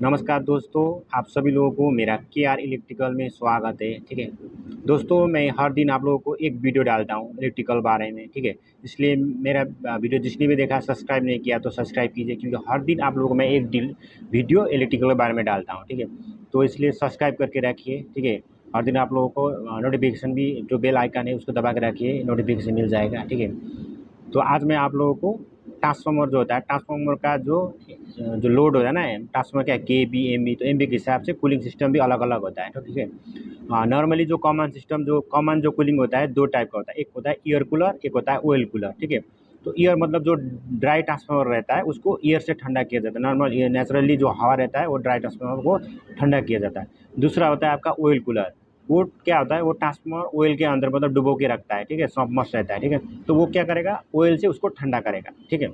नमस्कार दोस्तों, आप सभी लोगों को मेरा केआर इलेक्ट्रिकल में स्वागत है। ठीक है दोस्तों, मैं हर दिन आप लोगों को एक वीडियो डालता हूँ इलेक्ट्रिकल बारे में। ठीक है, इसलिए मेरा वीडियो जिसने भी देखा सब्सक्राइब नहीं किया तो सब्सक्राइब कीजिए, क्योंकि हर दिन आप लोगों को मैं एक वीडियो इलेक्ट्रिकल के बारे में डालता हूँ। ठीक है, तो इसलिए सब्सक्राइब करके रखिए। ठीक है, हर दिन आप लोगों को नोटिफिकेशन भी, जो बेल आइकन है उसको दबा के रखिए, नोटिफिकेशन मिल जाएगा। ठीक है, तो आज मैं आप लोगों को ट्रांसफार्मर जो होता है, ट्रांसफार्मर का जो जो लोड होता है ना, ट्रांसफार्मर क्या के बी एम बी, तो एम बी के हिसाब से कूलिंग सिस्टम भी अलग अलग होता है। तो ठीक है, नॉर्मली जो कॉमन सिस्टम, जो कॉमन जो कूलिंग होता है, दो टाइप का होता है। एक होता है ईयर कूलर, एक होता है ऑयल कूलर। ठीक है, तो ईयर मतलब जो ड्राई ट्रांसफार्मर रहता है उसको ईयर से ठंडा किया जाता है। नॉर्मल नेचुरली जो हवा रहता है वो ड्राई ट्रांसफार्मर को ठंडा किया जाता है। दूसरा होता है आपका ऑयल कूलर। वो क्या होता है, वो ट्रांसफार्मर ऑयल के अंदर मतलब डुबो के रखता है। ठीक है, सबमर्स रहता है। ठीक है, तो वो क्या करेगा, ऑयल से उसको ठंडा करेगा। ठीक है,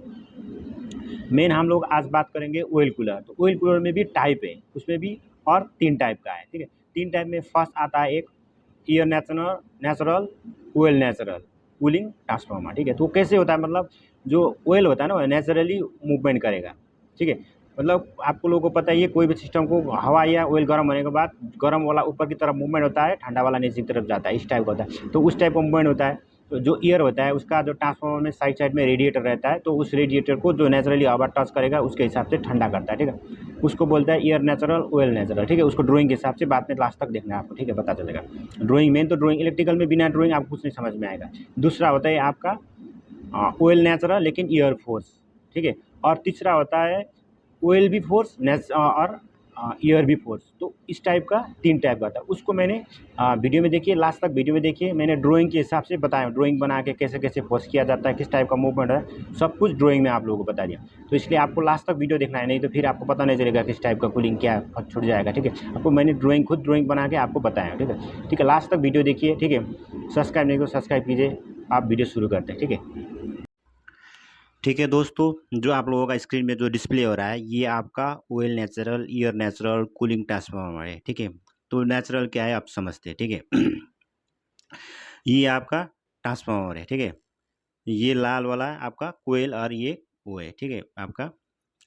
मेन हम लोग आज बात करेंगे ऑयल कूलर। तो ऑयल कूलर में भी टाइप है, उसमें भी और तीन टाइप का है। ठीक है, तीन टाइप में फर्स्ट आता है एक year natural oil natural cooling transformer. ठीक है, तो कैसे होता है, मतलब जो ऑयल होता है ना वो नेचुरली मूवमेंट करेगा। ठीक है, मतलब आपको लोगों को पता ही है, कोई भी सिस्टम को हवा या ऑयल गर्म होने के बाद गर्म वाला ऊपर की तरफ मूवमेंट होता है, ठंडा वाला नीचे की तरफ जाता है, इस टाइप का होता है। तो उस टाइप का मूवमेंट होता है। तो जो ईयर होता है उसका जो ट्रांसफार्मर में साइड साइड में रेडिएटर रहता है, तो उस रेडिएटर को जो नेचुरली हवा टच करेगा उसके हिसाब से ठंडा करता है। ठीक है, उसको बोलता है ईयर नेचुरल ऑयल नेचुरल। ठीक है, उसको ड्राइंग के हिसाब से बाद में लास्ट तक देखना है आपको। ठीक है, पता चलेगा ड्राइंग। मेन तो ड्राइंग, इलेक्ट्रिकल में बिना ड्राइंग आपको कुछ नहीं समझ में आएगा। दूसरा होता है आपका ऑयल नेचुरल लेकिन ईयर फोर्स। ठीक है, और तीसरा होता है ऑयल भी फोर्स और ईयर भी फोर्स। तो इस टाइप का तीन टाइप का था, उसको मैंने वीडियो में देखिए, लास्ट तक वीडियो में देखिए। मैंने ड्राइंग के हिसाब से बताया, ड्राइंग बना के कैसे कैसे फोर्स किया जाता है, किस टाइप का मूवमेंट है, सब कुछ ड्राइंग में आप लोगों को बता दिया। तो इसलिए आपको लास्ट तक वीडियो देखना है, नहीं तो फिर आपको पता नहीं चलेगा किस टाइप का कूलिंग क्या छूट जाएगा। ठीक है, आपको मैंने खुद ड्राइंग बना के आपको बताया। ठीक है, ठीक है, लास्ट तक वीडियो देखिए। ठीक है, सब्सक्राइब नहीं तो सब्सक्राइब कीजिए। आप वीडियो शुरू करते हैं। ठीक है, ठीक है दोस्तों, जो आप लोगों का स्क्रीन में जो डिस्प्ले हो रहा है ये आपका oil natural year natural cooling transformer है। ठीक है, तो नेचुरल क्या है आप समझते हैं। ठीक है ये आपका ट्रांसफार्मर है। ठीक है, ये लाल वाला है आपका कोयल और ये वो है। ठीक है, आपका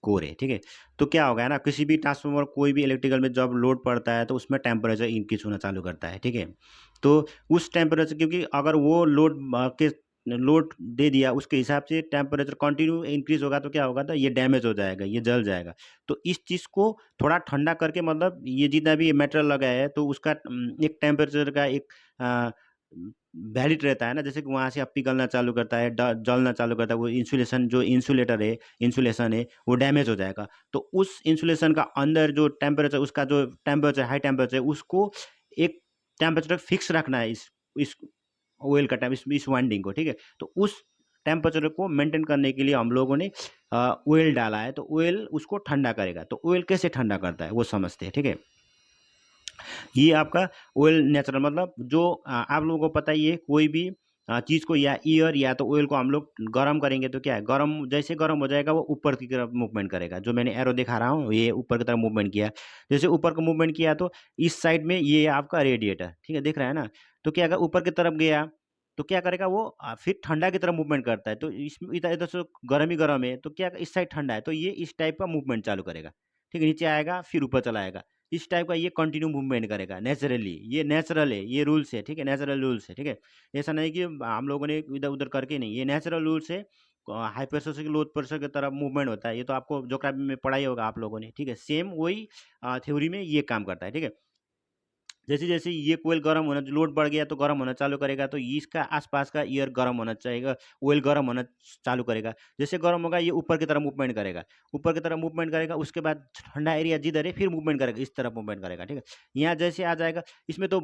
कोर है। ठीक है, तो क्या होगा है ना, किसी भी ट्रांसफार्मर कोई भी इलेक्ट्रिकल में जब लोड पड़ता है तो उसमें टेम्परेचर इंक्रीज होना चालू करता है। ठीक है, तो उस टेम्परेचर, क्योंकि अगर वो लोड दे दिया उसके हिसाब से टेम्परेचर कंटिन्यू इंक्रीज होगा तो क्या होगा, तो ये डैमेज हो जाएगा, ये जल जाएगा। तो इस चीज़ को थोड़ा ठंडा करके, मतलब ये जितना भी मटेरियल लगा है तो उसका एक टेम्परेचर का एक वैलिड रहता है ना, जैसे कि वहाँ से अब पिघलना चालू करता है, जलना चालू करता है, वो इंसुलेशन जो इंसुलेशन है वो डैमेज हो जाएगा। तो उस इंसुलेशन का अंदर जो टेम्परेचर, उसका जो टेम्परेचर हाई टेम्परेचर, उसको एक टेम्परेचर फिक्स रखना है, इस ऑयल का टाइम, इस वाइंडिंग को। ठीक है, तो उस टेम्परेचर को मेंटेन करने के लिए हम लोगों ने ऑयल डाला है। तो ऑयल उसको ठंडा करेगा। तो ऑयल कैसे ठंडा करता है वो समझते हैं। ठीक है, ये आपका ऑयल नेचुरल, मतलब जो आप लोगों को पता ही है, कोई भी चीज़ को या ईयर या तो ऑयल को हम लोग गर्म करेंगे तो क्या है, गर्म जैसे गर्म हो जाएगा वो ऊपर की तरफ मूवमेंट करेगा। जो मैंने एरो दिखा रहा हूँ ये ऊपर की तरफ मूवमेंट किया, जैसे ऊपर को मूवमेंट किया तो इस साइड में ये आपका रेडिएटर, ठीक है, दिख रहा है ना। तो क्या, अगर ऊपर की तरफ गया तो क्या करेगा वो, फिर ठंडा की तरफ मूवमेंट करता है। तो इसमें इधर इधर से गर्म ही गर्म है तो क्या, इस साइड ठंडा है तो ये इस टाइप का मूवमेंट चालू करेगा। ठीक है, नीचे आएगा फिर ऊपर चला आएगा, इस टाइप का ये कंटिन्यू मूवमेंट करेगा नेचुरली। ये नेचुरल है, ये रूल्स है। ठीक है, नेचुरल रूल्स है। ठीक है, ऐसा नहीं कि हम लोगों ने इधर उधर करके, नहीं, ये नेचुरल रूल्स है। हाई प्रेशर से लो प्रेशर की तरफ मूवमेंट होता है, ये तो आपको ज्योग्राफी में पढ़ाई होगा आप लोगों ने। ठीक है, सेम वही थ्योरी में ये काम करता है। ठीक है, जैसे जैसे ये कोयल गर्म होना, लोड बढ़ गया तो गर्म होना चालू करेगा, तो इसका आसपास का एयर गर्म होना चाहिए, ऑयल गर्म होना चालू करेगा। जैसे गर्म होगा ये ऊपर की तरफ मूवमेंट करेगा, ऊपर की तरफ मूवमेंट करेगा, उसके बाद ठंडा एरिया जिधर है फिर मूवमेंट करेगा, इस तरफ मूवमेंट करेगा। ठीक है, यहाँ जैसे आ जाएगा, इसमें तो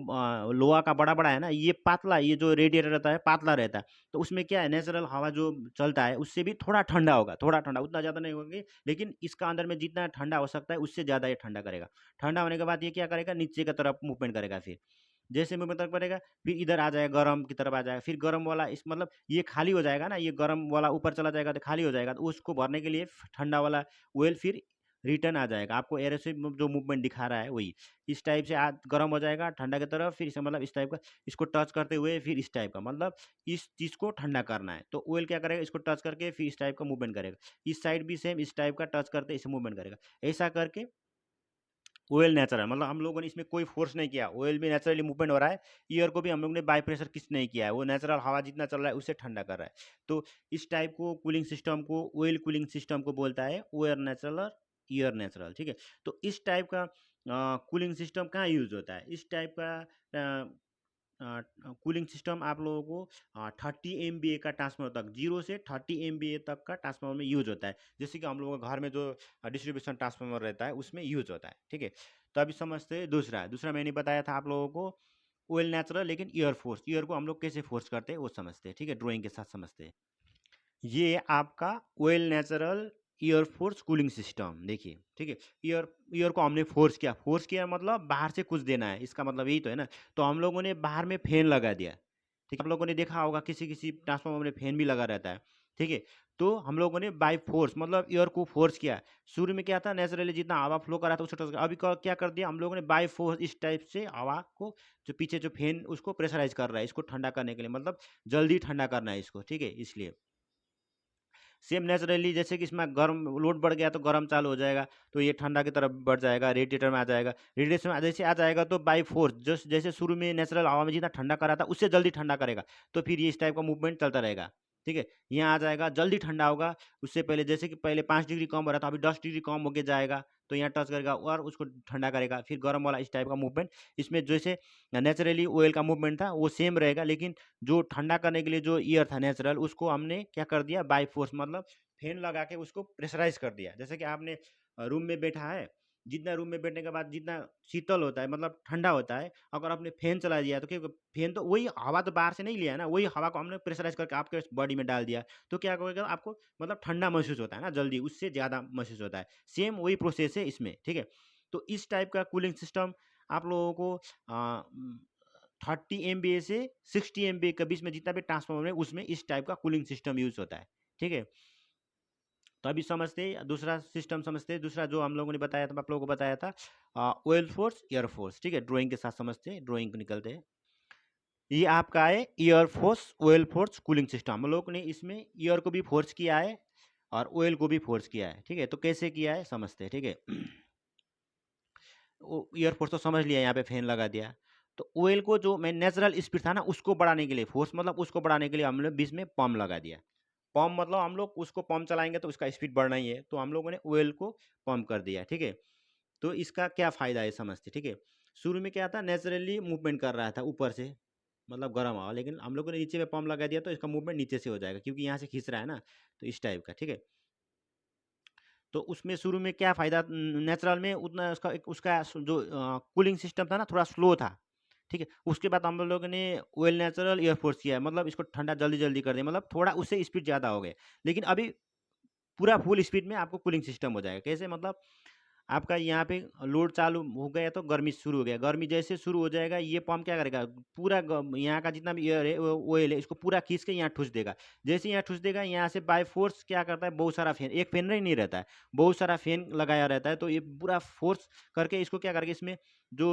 लोहा का बड़ा बड़ा है ना, ये पातला, ये जो रेडिएटर रहता है पातला रहता है। तो उसमें क्या है, नेचुरल हवा जो चलता है उससे भी थोड़ा ठंडा होगा, थोड़ा ठंडा, उतना ज़्यादा नहीं होगी, लेकिन इसका अंदर में जितना ठंडा हो सकता है उससे ज़्यादा ये ठंडा करेगा। ठंडा होने के बाद ये क्या करेगा, नीचे की तरफ मूवमेंट करेगा। फिर जैसे मूवमेंट करेगा फिर इधर आ जाएगा, गर्म की तरफ आ जाएगा, फिर गर्म वाला इस मतलब ये खाली हो जाएगा ना, ये गर्म वाला ऊपर चला जाएगा तो खाली हो जाएगा, तो उसको भरने के लिए ठंडा वाला ऑयल फिर रिटर्न आ जाएगा। आपको एरो से जो मूवमेंट दिखा रहा है वही इस टाइप से गर्म हो जाएगा ठंडा की तरफ, फिर इसे मतलब इस टाइप का, इसको टच करते हुए फिर इस टाइप का, मतलब इस चीज़ को ठंडा करना है। तो ऑयल क्या करेगा, इसको टच करके फिर इस टाइप का मूवमेंट करेगा, इस साइड भी सेम इस टाइप का टच करते इसे मूवमेंट करेगा। ऐसा करके ऑयल नेचुरल, मतलब हम लोगों ने इसमें कोई फोर्स नहीं किया, ऑयल भी नेचुरली मूवमेंट हो रहा है, एयर को भी हम लोग ने बाई प्रेशर किस नहीं किया है, वो नेचुरल हवा जितना चल रहा है उससे ठंडा कर रहा है। तो इस टाइप को कूलिंग सिस्टम को ऑयल कूलिंग सिस्टम को बोलता है ओयर नेचुरल और एयर नेचुरल, ठीक है। तो इस टाइप का कूलिंग सिस्टम कहाँ यूज होता है, इस टाइप का कूलिंग सिस्टम आप लोगों को 30 MVA का ट्रांसफार्मर तक, 0 से 30 MVA तक का ट्रांसफार्मर में यूज होता है, जैसे कि हम लोगों के घर में जो डिस्ट्रीब्यूशन ट्रांसफार्मर रहता है उसमें यूज होता है, ठीक है। तो अभी समझते हैं दूसरा, मैंने बताया था आप लोगों को ऑयल नेचुरल लेकिन एयर फोर्स, एयर को हम लोग कैसे फोर्स करते हैं वो समझते हैं, ठीक है, ड्राइंग के साथ समझते हैं। ये आपका oil natural air force cooling system देखिए, ठीक है। एयर एयर को हमने फोर्स किया मतलब बाहर से कुछ देना है, इसका मतलब यही तो है ना। तो हम लोगों ने बाहर में फैन लगा दिया, ठीक है, आप लोगों ने देखा होगा किसी किसी ट्रांसफार्मर में फैन भी लगा रहता है, ठीक है। तो हम लोगों ने बाय फोर्स मतलब एयर को फोर्स किया, शुरू में क्या था नेचुरली जितना हवा फ्लो कर रहा था उससे अभी क्या कर दिया हम लोगों ने बाय फोर्स, इस टाइप से हवा को जो पीछे जो फैन उसको प्रेशराइज कर रहा है, इसको ठंडा करने के लिए, मतलब जल्दी ठंडा करना है इसको, ठीक है, इसलिए सेम नेचुरली जैसे कि इसमें गर्म लोड बढ़ गया तो गर्म चालू हो जाएगा, तो ये ठंडा की तरफ बढ़ जाएगा, रेडिएटर में आ जाएगा, रेडिएशन में जैसे आ जाएगा तो बाई फोर्स जैसे शुरू में नेचुरल हवा में जितना ठंडा कर रहा था उससे जल्दी ठंडा करेगा, तो फिर ये इस टाइप का मूवमेंट चलता रहेगा, ठीक है। यहाँ आ जाएगा जल्दी ठंडा होगा, उससे पहले जैसे कि पहले 5 डिग्री कम हो रहा था अभी 10 डिग्री कम होके जाएगा, तो यहाँ टच करेगा और उसको ठंडा करेगा, फिर गर्म वाला इस टाइप का मूवमेंट। इसमें जैसे नेचुरली ऑयल का मूवमेंट था वो सेम रहेगा, लेकिन जो ठंडा करने के लिए जो एयर था नेचुरल उसको हमने क्या कर दिया बाई फोर्स, मतलब फैन लगा के उसको प्रेशराइज कर दिया। जैसे कि आपने रूम में बैठा है, जितना रूम में बैठने के बाद जितना शीतल होता है मतलब ठंडा होता है, अगर आपने फैन चला दिया तो क्या, फैन तो वही हवा तो बाहर से नहीं लिया है ना, वही हवा को हमने प्रेशराइज करके आपके बॉडी में डाल दिया, तो क्या होगा आपको मतलब ठंडा महसूस होता है ना, जल्दी उससे ज़्यादा महसूस होता है। सेम वही प्रोसेस है इसमें, ठीक है। तो इस टाइप का कूलिंग सिस्टम आप लोगों को 30 MVA से 60 MVA के बीच में जितना भी ट्रांसफार्मर है उसमें इस टाइप का कूलिंग सिस्टम यूज होता है, ठीक है। तो अभी समझते हैं दूसरा सिस्टम, समझते हैं दूसरा जो हम लोगों ने बताया था, आप लोगों को बताया था ऑयल फोर्स एयर फोर्स, ठीक है, ड्राइंग के साथ समझते हैं, ड्राइंग निकलते हैं। ये आपका है air force oil force cooling system, हम लोग ने इसमें एयर को भी फोर्स किया है और ऑयल को भी फोर्स किया है, ठीक है। तो कैसे किया है समझते हैं, ठीक है। एयर फोर्स तो समझ लिया, यहाँ पे फैन लगा दिया। तो ऑयल को जो मैं नेचुरल स्पीड था ना उसको बढ़ाने के लिए फोर्स, मतलब उसको बढ़ाने के लिए हम लोग बीच में पंप लगा दिया। पंप मतलब हम लोग उसको पंप चलाएंगे तो उसका स्पीड बढ़ना ही है, तो हम लोगों ने ऑयल को पंप कर दिया, ठीक है। तो इसका क्या फ़ायदा है समझते, ठीक है। शुरू में क्या था नेचुरली मूवमेंट कर रहा था ऊपर से, मतलब गर्म हवा, लेकिन हम लोगों ने नीचे में पंप लगा दिया तो इसका मूवमेंट नीचे से हो जाएगा क्योंकि यहाँ से खींच रहा है ना, तो इस टाइप का, ठीक है। तो उसमें शुरू में क्या फ़ायदा, नेचुरल में उतना उसका जो कूलिंग सिस्टम था ना थोड़ा स्लो था, ठीक है। उसके बाद हम लोगों ने ऑयल नेचुरल एयर फोर्स किया है, मतलब इसको ठंडा जल्दी जल्दी कर दिया, मतलब थोड़ा उससे स्पीड ज़्यादा हो गए, लेकिन अभी पूरा फुल स्पीड में आपको कूलिंग सिस्टम हो जाएगा। कैसे मतलब आपका यहाँ पे लोड चालू हो गया तो गर्मी शुरू हो गया, गर्मी जैसे शुरू हो जाएगा ये पंप क्या करेगा पूरा यहाँ का जितना भी एयर है ऑयल है इसको पूरा खींच के यहाँ ठूस देगा। जैसे यहाँ ठूस देगा यहाँ से बाय फोर्स क्या करता है, बहुत सारा फैन, एक फैन नहीं रहता है, बहुत सारा फैन लगाया रहता है, तो ये पूरा फोर्स करके इसको क्या करके इसमें जो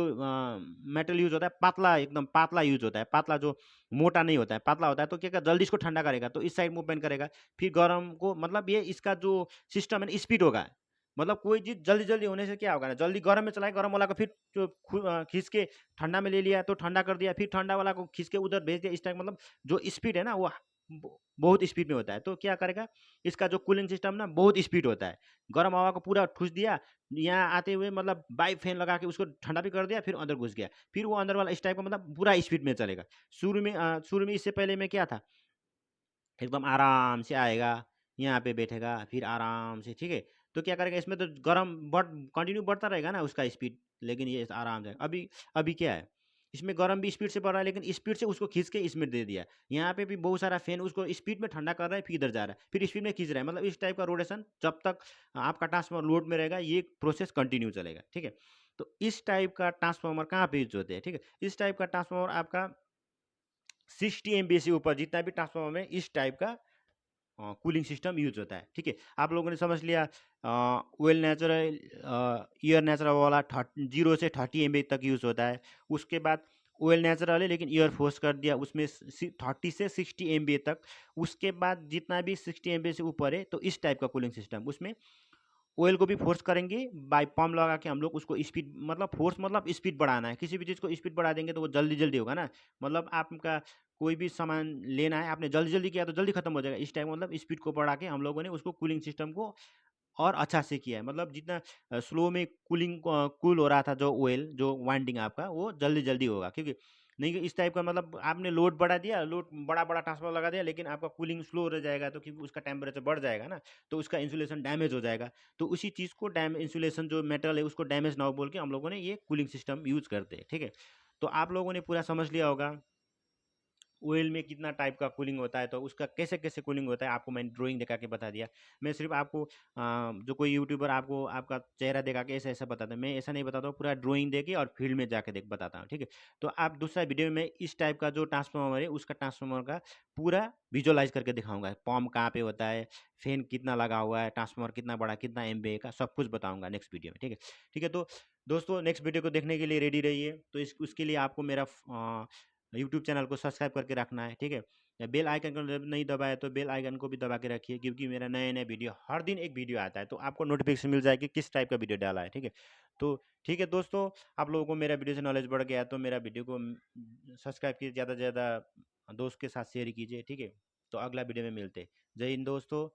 मेटल यूज होता है पतला, एकदम पतला यूज होता है, पतला जो मोटा नहीं होता है पतला होता है, तो क्या कर जल्दी इसको ठंडा करेगा, तो इस साइड मूवमेंट करेगा, फिर गर्म को मतलब ये इसका जो सिस्टम है स्पीड होगा, मतलब कोई चीज़ जल्दी-जल्दी होने से क्या होगा ना, जल्दी गरम में चलाएँ, गरम वाला को फिर जो खींच के ठंडा में ले लिया तो ठंडा कर दिया, फिर ठंडा वाला को खींच के उधर भेज दिया, इस टाइप मतलब जो स्पीड है ना वो बहुत स्पीड में होता है। तो क्या करेगा इसका जो कूलिंग सिस्टम ना बहुत स्पीड होता है। गरम हवा को पूरा ठूस दिया, यहाँ आते हुए मतलब बाई फैन लगा के उसको ठंडा भी कर दिया, फिर अंदर घुस गया। फिर वो अंदर वाला इस टाइप का मतलब पूरा स्पीड में चलेगा। शुरू में इससे पहले में क्या था, एकदम आराम से आएगा, यहाँ पे बैठेगा, फिर आराम से, ठीक है। तो क्या करेगा इसमें तो गरम कंटिन्यू बढ़ता रहेगा ना उसका स्पीड, लेकिन ये आराम से अभी अभी क्या है इसमें गरम भी स्पीड से बढ़ रहा है, लेकिन स्पीड से उसको खींच के इसमें दे दिया। यहाँ पे भी बहुत सारा फैन उसको स्पीड में ठंडा कर रहा है, फिर इधर जा रहा है, फिर स्पीड में खींच रहा है, मतलब इस टाइप का रोटेशन जब तक आपका ट्रांसफार्मर लोड में रहेगा ये प्रोसेस कंटिन्यू चलेगा, ठीक है। तो इस टाइप का ट्रांसफार्मर कहाँ पे यूज होते हैं, ठीक है। इस टाइप का ट्रांसफार्मर आपका 60 MVA से ऊपर जितना भी ट्रांसफार्मर में इस टाइप का कूलिंग सिस्टम यूज होता है, ठीक है। आप लोगों ने समझ लिया ऑयल नेचुरल एयर नेचुरल वाला 0 से 30 MVA तक यूज होता है। उसके बाद ऑयल नेचुरल है लेकिन एयर फोर्स कर दिया उसमें 30 से 60 MVA तक। उसके बाद जितना भी 60 MVA से ऊपर है तो इस टाइप का कूलिंग सिस्टम, उसमें ऑयल को भी फोर्स करेंगे बाय पंप लगा के हम लोग उसको स्पीड, मतलब फोर्स मतलब स्पीड बढ़ाना है। किसी भी चीज़ को स्पीड बढ़ा देंगे तो वो जल्दी जल्दी होगा ना। मतलब आपका कोई भी सामान लेना है, आपने जल्दी जल्दी किया तो जल्दी खत्म हो जाएगा। इस टाइम मतलब स्पीड को बढ़ा के हम लोगों ने उसको कूलिंग सिस्टम को और अच्छा से किया है। मतलब जितना स्लो में कूल हो रहा था जो ऑयल, जो वाइंडिंग आपका, वो जल्दी जल्दी होगा। क्योंकि नहीं कि इस टाइप का मतलब आपने लोड बढ़ा दिया, लोड बड़ा बड़ा ट्रांसफार्मर लगा दिया, लेकिन आपका कूलिंग स्लो रह जाएगा, तो क्योंकि उसका टेम्परेचर बढ़ जाएगा ना, तो उसका इंसुलेशन डैमेज हो जाएगा। तो उसी चीज़ को इंसुलेशन जो मेटल है उसको डैमेज ना हो बोल के हम लोगों ने ये कूलिंग सिस्टम यूज करते हैं। ठीक है, तो आप लोगों ने पूरा समझ लिया होगा ऑयल में कितना टाइप का कूलिंग होता है, तो उसका कैसे कैसे कूलिंग होता है आपको मैंने ड्राइंग दिखा के बता दिया। मैं सिर्फ आपको जो कोई यूट्यूबर आपको आपका चेहरा दिखा के ऐसा ऐसा बताता है, मैं ऐसा नहीं बताता हूँ, पूरा ड्राइंग दे के और फील्ड में जाके देख बताता हूँ। ठीक है, तो आप दूसरा वीडियो में इस टाइप का जो ट्रांसफार्मर है उसका ट्रांसफार्मर का पूरा विजुअलाइज करके दिखाऊंगा। पंप कहाँ पे होता है, फैन कितना लगा हुआ है, ट्रांसफार्मर कितना बड़ा, कितना एमबीए का, सब कुछ बताऊंगा नेक्स्ट वीडियो में। ठीक है, ठीक है। तो दोस्तों नेक्स्ट वीडियो को देखने के लिए रेडी रहिए। तो इस उसके लिए आपको मेरा यूट्यूब चैनल को सब्सक्राइब करके रखना है। ठीक है, या बेल आइकन को नहीं दबाया तो बेल आइकन को भी दबा के रखिए, क्योंकि मेरा नए नए वीडियो हर दिन एक वीडियो आता है, तो आपको नोटिफिकेशन मिल जाएगी किस टाइप का वीडियो डाला है। ठीक है, तो ठीक है दोस्तों, आप लोगों को मेरा वीडियो से नॉलेज बढ़ गया तो मेरा वीडियो को सब्सक्राइब कीजिए, ज़्यादा से ज़्यादा दोस्त के साथ शेयर कीजिए। ठीक है, तो अगला वीडियो में मिलते हैं। जय हिंद दोस्तों,